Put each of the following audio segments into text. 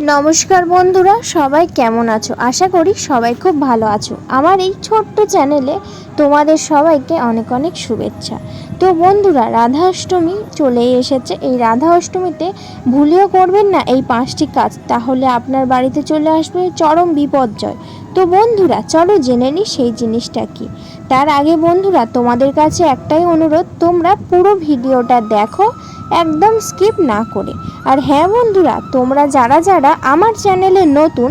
নমস্কার বন্ধুরা, সবাই কেমন আছো? আশা করি সবাই খুব ভালো আছো। আমার এই ছোট্ট চ্যানেলে তোমাদের সবাইকে অনেক অনেক শুভেচ্ছা। তো বন্ধুরা, রাধা অষ্টমী চলেই এসেছে। এই রাধা অষ্টমীতে ভুলেও করবেন না এই 5টি কাজ, তাহলে আপনার বাড়িতে চলে আসবে চরম বিপর্যয়। তো বন্ধুরা, চলো জেনে নিই সেই জিনিসটা কি। তার আগে বন্ধুরা, তোমাদের কাছে একটাই অনুরোধ, তোমরা পুরো ভিডিওটা দেখো, একদম স্কিপ না করে। আর হ্যাঁ বন্ধুরা, তোমরা যারা যারা আমার চ্যানেলে নতুন,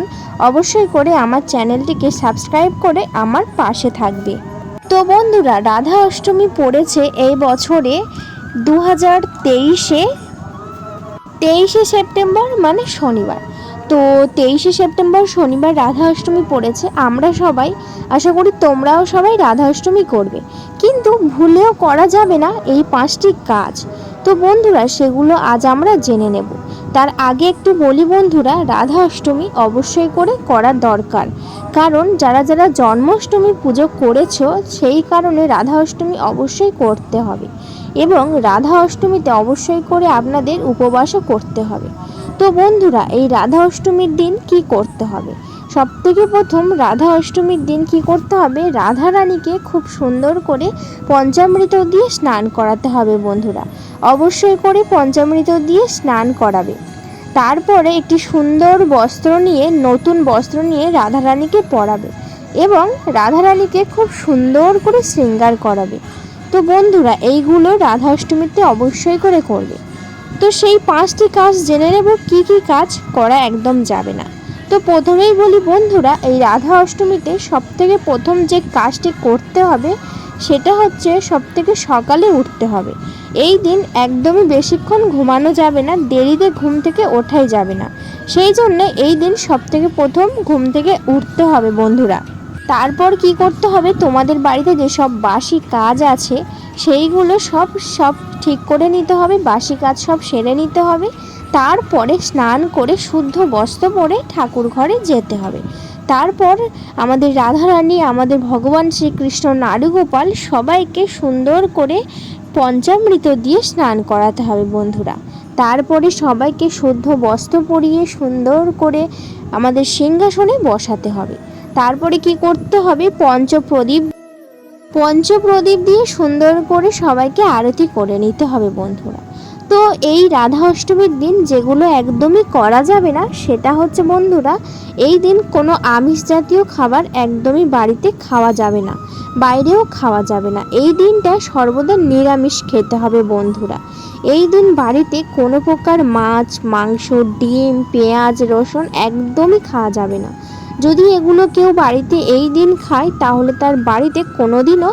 অবশ্যই করে আমার চ্যানেলটিকে সাবস্ক্রাইব করে আমার পাশে থাকবে। তো বন্ধুরা, রাধা অষ্টমী পড়েছে এই বছরে 23শে সেপ্টেম্বর, মানে শনিবার। তো 23শে সেপ্টেম্বর শনিবার রাধা অষ্টমী পড়েছে। আমরা সবাই, আশা করি তোমরাও সবাই রাধা অষ্টমী করবে, কিন্তু ভুলেও করা যাবে না এই 5টি কাজ। তো বন্ধুরা, সেগুলো আজ আমরা জেনে নেব। তার আগে একটু বলি বন্ধুরা, রাধা অষ্টমী অবশ্যই করে করার দরকার, কারণ যারা যারা জন্মাষ্টমী পুজো করেছো সেই কারণে রাধা অষ্টমী অবশ্যই করতে হবে, এবং রাধা অষ্টমীতে অবশ্যই করে আপনাদের উপবাসও করতে হবে। তো বন্ধুরা, এই রাধা অষ্টমীর দিন কি করতে হবে? সবথেকে প্রথম রাধা অষ্টমীর দিন কি করতে হবে? রাধা রানীকে খুব সুন্দর করে পঞ্চামৃত দিয়ে স্নান করাতে হবে বন্ধুরা। অবশ্যই করে পঞ্চামৃত দিয়ে স্নান করাবে। তারপরে একটি সুন্দর বস্ত্র নিয়ে, নতুন বস্ত্র নিয়ে রাধা রানীকে পরাবে এবং রাধা রানীকে খুব সুন্দর করে শৃঙ্গার করাবে। তো বন্ধুরা, এইগুলো রাধা অষ্টমীতে অবশ্যই করে করবে। তো সেই 5টি কাজ জেনে নেব কি কি কাজ করা একদম যাবে না। তো প্রথমেই বলি বন্ধুরা, এই রাধা অষ্টমীতে সবথেকে প্রথম যে কাজটি করতে হবে সেটা হচ্ছে সবথেকে সকালে উঠতে হবে। এই দিন একদমই বেশিক্ষণ ঘুমানো যাবে না, দেরিতে ঘুম থেকে ওঠাই যাবে না। সেই জন্য এই দিন সবথেকে প্রথম ঘুম থেকে উঠতে হবে বন্ধুরা। তারপর কি করতে হবে, তোমাদের বাড়িতে যেসব বাসি কাজ আছে সেইগুলো সব ঠিক করে নিতে হবে, বাসি কাজ সব সেরে নিতে হবে। তারপরে স্নান করে শুদ্ধ বস্ত্র পরে ঠাকুর ঘরে যেতে হবে। তারপর আমাদের রাধারানী, আমাদের ভগবান শ্রীকৃষ্ণ, নারুগোপাল সবাইকে সুন্দর করে পঞ্চামৃত দিয়ে স্নান করাতে হবে বন্ধুরা। তারপরে সবাইকে শুদ্ধ বস্ত্র পরিয়ে সুন্দর করে আমাদের সিংহাসনে বসাতে হবে। তারপরে কি করতে হবে, পঞ্চপ্রদীপ দিয়ে সুন্দর করে সবাইকে আরতি করে নিতে হবে বন্ধুরা। তো এই রাধা অষ্টমীর দিন যেগুলো একদমই করা যাবে না সেটা হচ্ছে বন্ধুরা, এই দিন কোনো আমিষ জাতীয় খাবার একদমই বাড়িতে খাওয়া যাবে না, বাইরেও খাওয়া যাবে না। এই দিনটা সর্বদা নিরামিষ খেতে হবে বন্ধুরা। এই দিন বাড়িতে কোনো প্রকার মাছ, মাংস, ডিম, পেঁয়াজ, রসুন একদমই খাওয়া যাবে না। যদি এগুলো কেউ বাড়িতে এই দিন খায় তাহলে তার বাড়িতে কোনোদিনও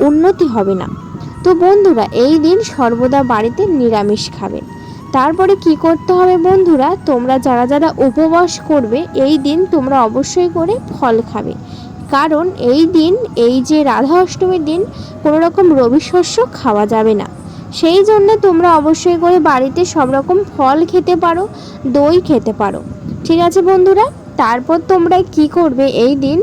উন্নতি হবে না। তো বন্ধুরা, এই দিন সর্বদা বাড়িতে নিরামিষ খাবেন। তারপরে কি করতে হবে বন্ধুরা, তোমরা যারা যারা উপবাস করবে এই দিন তোমরা অবশ্যই করে ফল খাবে, কারণ এই দিন, এই যে রাধা অষ্টমীর দিন, কোনো রকম রবি শস্য খাওয়া যাবে না। সেই জন্য তোমরা অবশ্যই করে বাড়িতে সব রকম ফল খেতে পারো, দই খেতে পারো। ঠিক আছে বন্ধুরা। তারপর তোমরা কি করবে, এই দিন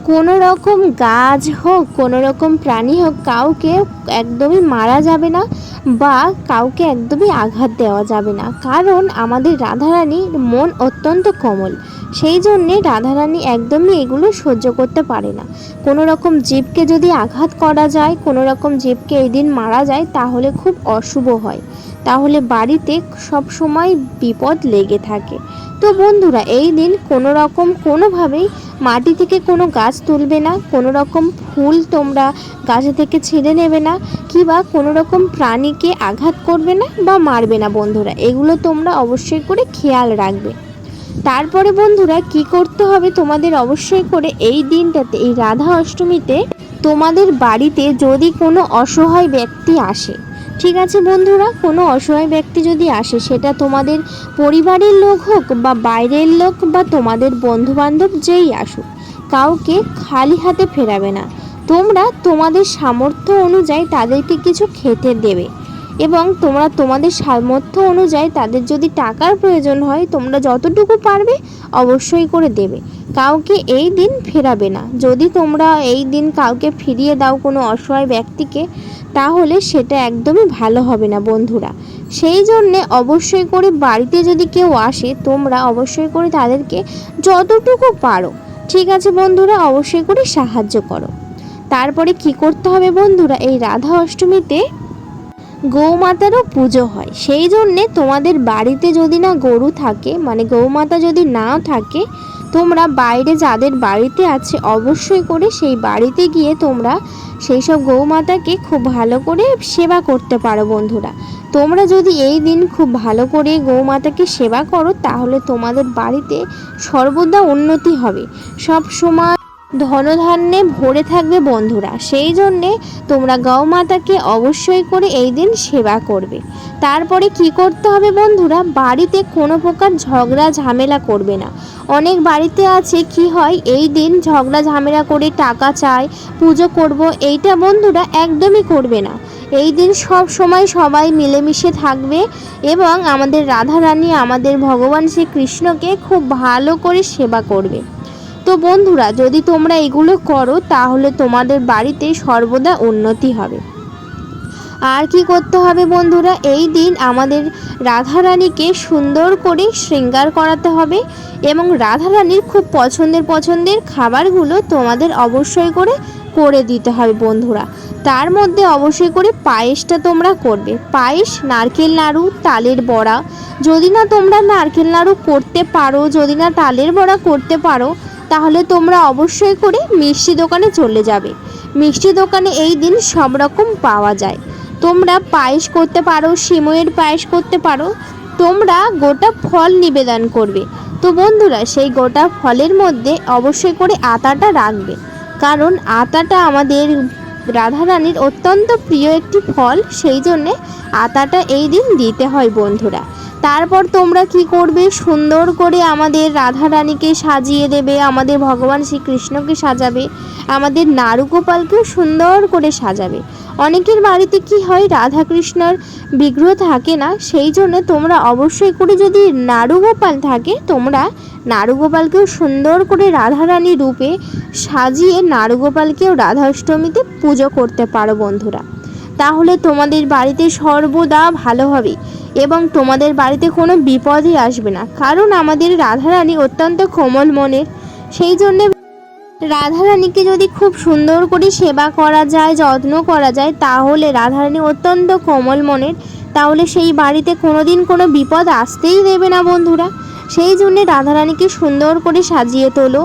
কোনো রকম গাছ হোক, কোনো রকম প্রাণী হোক, কাউকে একদমই মারা যাবে না বা কাউকে একদমই আঘাত দেওয়া যাবে না, কারণ আমাদের রাধারানীর মন অত্যন্ত কোমল। সেই জন্যে রাধারানী একদমই এগুলো সহ্য করতে পারে না। কোনো রকম জীবকে যদি আঘাত করা যায়, কোনো রকম জীবকে এই দিন মারা যায়, তাহলে খুব অশুভ হয়, তাহলে বাড়িতে সব সময় বিপদ লেগে থাকে। তো বন্ধুরা, এই দিন কোনো রকম কোনোভাবেই মাটি থেকে কোনো গাছ তুলবে না, কোনো রকম ফুল তোমরা গাছে থেকে ছিঁড়ে নেবে না, কিংবা কোনো রকম প্রাণীকে আঘাত করবে না বা মারবে না বন্ধুরা। এগুলো তোমরা অবশ্যই করে খেয়াল রাখবে। তারপরে বন্ধুরা কি করতে হবে, তোমাদের অবশ্যই করে এই দিনটাতে, এই রাধা অষ্টমীতে তোমাদের বাড়িতে যদি কোনো অসহায় ব্যক্তি আসে, ঠিক আছে বন্ধুরা, কোনো অসহায় ব্যক্তি যদি আসে, সেটা তোমাদের পরিবারের লোক হোক বা বাইরের লোক বা তোমাদের বন্ধুবান্ধব যেই আসুক, কাউকে খালি হাতে ফেরাবে না। তোমরা তোমাদের সামর্থ্য অনুযায়ী তাদেরকে কিছু খেতে দেবে এবং তোমরা তোমাদের সামর্থ্য অনুযায়ী তাদের যদি টাকার প্রয়োজন হয় তোমরা যতটুকু পারবে অবশ্যই করে দেবে। কাউকে এই দিন ফেরাবে না। যদি তোমরা এই দিন কাউকে ফিরিয়ে দাও কোনো অসহায় ব্যক্তিকে, তাহলে সেটা একদমই ভালো হবে না বন্ধুরা। সেই জন্যে অবশ্যই করে বাড়িতে যদি কেউ আসে তোমরা অবশ্যই করে তাদেরকে যতটুকু পারো, ঠিক আছে বন্ধুরা, অবশ্যই করে সাহায্য করো। তারপরে কি করতে হবে বন্ধুরা, এই রাধা অষ্টমীতে গৌমাতারও পুজো হয়। সেই জন্যে তোমাদের বাড়িতে যদি না গরু থাকে, মানে গৌমাতা যদি নাও থাকে, তোমরা বাইরে যাদের বাড়িতে আছে অবশ্যই করে সেই বাড়িতে গিয়ে তোমরা সেই সব গৌমাতাকে খুব ভালো করে সেবা করতে পারো বন্ধুরা। তোমরা যদি এই দিন খুব ভালো করে গৌমাতাকে সেবা করো তাহলে তোমাদের বাড়িতে সর্বদা উন্নতি হবে, সব সময় ধনধান্যে ভরে থাকবে বন্ধুরা। সেই জন্যে তোমরা গৌমাতাকে অবশ্যই করে এই দিন সেবা করবে। তারপরে কি করতে হবে বন্ধুরা, বাড়িতে কোনো প্রকার ঝগড়া ঝামেলা করবে না। অনেক বাড়িতে আছে কি হয়, এই দিন ঝগড়া ঝামেলা করে টাকা চায়, পুজো করব, এইটা বন্ধুরা একদমই করবে না। এই দিন সব সময় সবাই মিলেমিশে থাকবে এবং আমাদের রাধারানী, আমাদের ভগবান শ্রীকৃষ্ণকে খুব ভালো করে সেবা করবে। তো বন্ধুরা যদি তোমরা এগুলো করো তাহলে তোমাদের বাড়িতে সর্বদা উন্নতি হবে। আর কি করতে হবে বন্ধুরা, এই দিন আমাদের রাধারানীকে সুন্দর করে শৃঙ্গার করাতে হবে এবং রাধারানীর খুব পছন্দের খাবারগুলো তোমাদের অবশ্যই করে করে দিতে হবে বন্ধুরা। তার মধ্যে অবশ্যই করে পায়েসটা তোমরা করবে। পায়েস, নারকেল নাড়ু, তালের বড়া। যদি না তোমরা নারকেল নাড়ু করতে পারো, যদি না তালের বড়া করতে পারো, তাহলে তোমরা অবশ্যই করে মিষ্টি দোকানে চলে যাবে। মিষ্টি দোকানে এই দিন সব রকম পাওয়া যায়। তোমরা পায়েস করতে পারো, সিমইয়ের পায়েস করতে পারো, তোমরা গোটা ফল নিবেদন করবে। তো বন্ধুরা সেই গোটা ফলের মধ্যে অবশ্যই করে আতাটা রাখবে, কারণ আতাটা আমাদের রাধারানীর অত্যন্ত প্রিয় একটি ফল, সেই জন্যে আতাটা এই দিন দিতে হয় বন্ধুরা। তারপর তোমরা কি করবে, সুন্দর করে আমাদের রাধারানীকে সাজিয়ে দেবে, আমাদের ভগবান শ্রীকৃষ্ণকে সাজাবে, আমাদের নারুগোপালকেও সুন্দর করে সাজাবে। অনেকের বাড়িতে কি হয়, রাধাকৃষ্ণর বিগ্রহ থাকে না, সেই জন্য তোমরা অবশ্যই করে যদি নারুগোপাল থাকে তোমরা নারুগোপালকেও সুন্দর করে রাধারানী রূপে সাজিয়ে নারুগোপালকেও রাধা অষ্টমীতে পুজো করতে পারো বন্ধুরা। তাহলে তোমাদের বাড়িতে সর্বদা ভালো হবে এবং তোমাদের বাড়িতে কোনো বিপদই আসবে না, কারণ আমাদের রাধারানী অত্যন্ত কোমল মনের। সেই জন্যে রাধারানীকে যদি খুব সুন্দর করে সেবা করা যায়, যত্ন করা যায়, তাহলে রাধারানী অত্যন্ত কোমল মনের, তাহলে সেই বাড়িতে কোনোদিন কোনো বিপদ আসতেই দেবে না বন্ধুরা। সেই জন্যে রাধারানীকে সুন্দর করে সাজিয়ে তোলো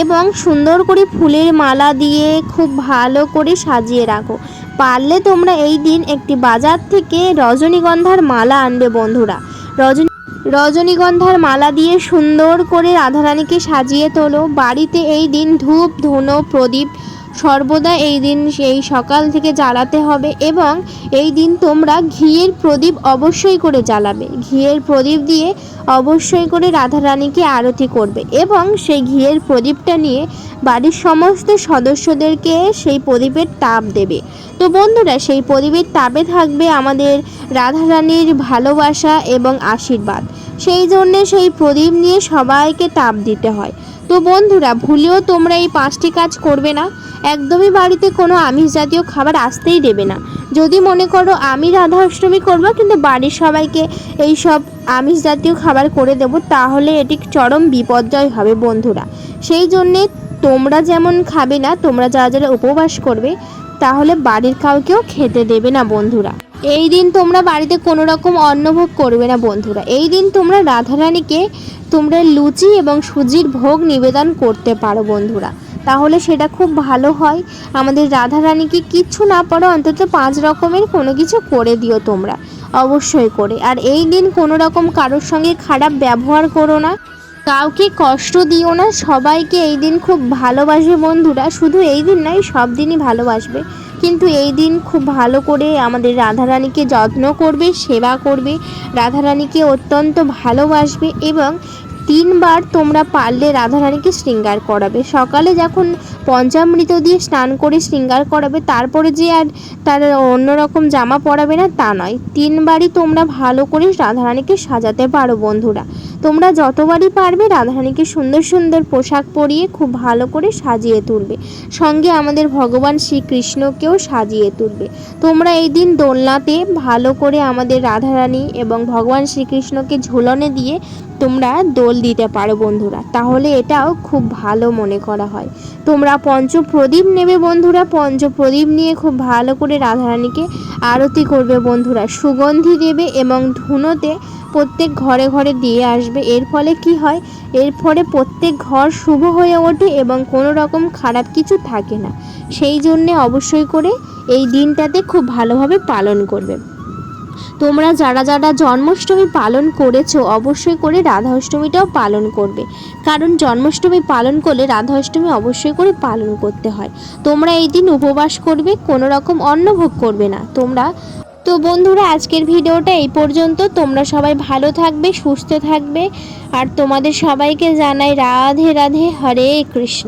এবং সুন্দর করে ফুলের মালা দিয়ে খুব ভালো করে সাজিয়ে রাখো। পারলে তোমরা এই দিন একটি বাজার থেকে রজনীগন্ধার মালা আনবে বন্ধুরা। রজনীগন্ধার মালা দিয়ে সুন্দর করে রাধারানীকে সাজিয়ে তোলো। বাড়িতে এই দিন ধূপ, ধুনো, প্রদীপ সর্বদা এই দিন সেই সকাল থেকে জ্বালাতে হবে এবং এই দিন তোমরা ঘিয়ের প্রদীপ অবশ্যই করে জ্বালাবে। ঘিয়ের প্রদীপ দিয়ে অবশ্যই করে রাধারানীকে আরতি করবে এবং সেই ঘিয়ের প্রদীপটা নিয়ে বাড়ির সমস্ত সদস্যদেরকে সেই প্রদীপের তাপ দেবে। তো বন্ধুরা সেই প্রদীপের তাপে থাকবে আমাদের রাধারানীর ভালোবাসা এবং আশীর্বাদ। সেই জন্যে সেই প্রদীপ নিয়ে সবাইকে তাপ দিতে হয়। তো বন্ধুরা ভুলেও তোমরা এই 5টি কাজ করবে না। একদমই বাড়িতে কোনো আমিষ জাতীয় খাবার আসতেই দেবে না। যদি মনে করো আমি রাধা অষ্টমী করবো কিন্তু বাড়ির সবাইকে এই সব আমিষ জাতীয় খাবার করে দেব, তাহলে এটি চরম বিপর্যয় হবে বন্ধুরা। সেই জন্যে তোমরা যেমন খাবে না, তোমরা যারা যারা উপবাস করবে, তাহলে বাড়ির কাউকেও খেতে দেবে না বন্ধুরা। এই দিন তোমরা বাড়িতে কোনো রকম অন্নভোগ করবে না বন্ধুরা। এই দিন তোমরা রাধারানীকে তোমরা লুচি এবং সুজির ভোগ নিবেদন করতে পারো বন্ধুরা, তাহলে সেটা খুব ভালো হয়। আমাদের রাধারানীকে কিচ্ছু না পারো অন্তত 5 রকমের কোনো কিছু করে দিও তোমরা অবশ্যই করে। আর এই দিন কোনো রকম কারোর সঙ্গে খারাপ ব্যবহার করো না, কাউকে কষ্ট দিও না, সবাইকে এই দিন খুব ভালোবাসবে বন্ধুরা। শুধু এই দিন নয়, সব দিনই ভালোবাসবে, কিন্তু এই দিন খুব ভালো করে আমাদের রাধারানীকে যত্ন করবে, সেবা করবে, রাধারানীকে অত্যন্ত ভালোবাসবে এবং 3বার তোমরা পারলে রাধারানীকে শৃঙ্গার করাবে। সকালে যখন পঞ্চামৃত দিয়ে স্নান করে শৃঙ্গার করাবে, তারপরে যে আর তার অন্যরকম জামা পরাবে না তা নয়, 3বারই তোমরা ভালো করে রাধারানীকে সাজাতে পারো বন্ধুরা। তোমরা যতবারই পারবে রাধারানীকে সুন্দর সুন্দর পোশাক পরিয়ে খুব ভালো করে সাজিয়ে তুলবে, সঙ্গে আমাদের ভগবান শ্রীকৃষ্ণকেও সাজিয়ে তুলবে। তোমরা এই দিন দোলনাতে ভালো করে আমাদের রাধারানী এবং ভগবান শ্রীকৃষ্ণকে ঝুলনে দিয়ে তোমরা দোল দিতে পারো বন্ধুরা, তাহলে এটাও খুব ভালো মনে করা হয়। তোমরা পঞ্চপ্রদীপ নেবে বন্ধুরা, পঞ্চপ্রদীপ নিয়ে খুব ভালো করে রাধারানীকে আরতি করবে বন্ধুরা। সুগন্ধি দেবে এবং ধুনোতে প্রত্যেক ঘরে ঘরে দিয়ে আসবে। এর ফলে কি হয়, এর ফলে প্রত্যেক ঘর শুভ হয়ে ওঠে এবং কোনো রকম খারাপ কিছু থাকে না। সেই জন্যে অবশ্যই করে এই দিনটাতে খুব ভালোভাবে পালন করবে। তোমরা যারা যারা জন্মাষ্টমী পালন করেছো অবশ্যই করে রাধা অষ্টমীটাও পালন করবে, কারণ জন্মাষ্টমী পালন করলে রাধা অষ্টমী অবশ্যই করে পালন করতে হয়। তোমরা এই দিন উপবাস করবে, কোনো রকম অন্নভোগ করবে না তোমরা। তো বন্ধুরা, আজকের ভিডিওটা এই পর্যন্ত। তোমরা সবাই ভালো থাকবে, সুস্থ থাকবে, আর তোমাদের সবাইকে জানাই রাধে রাধে, হরে কৃষ্ণ।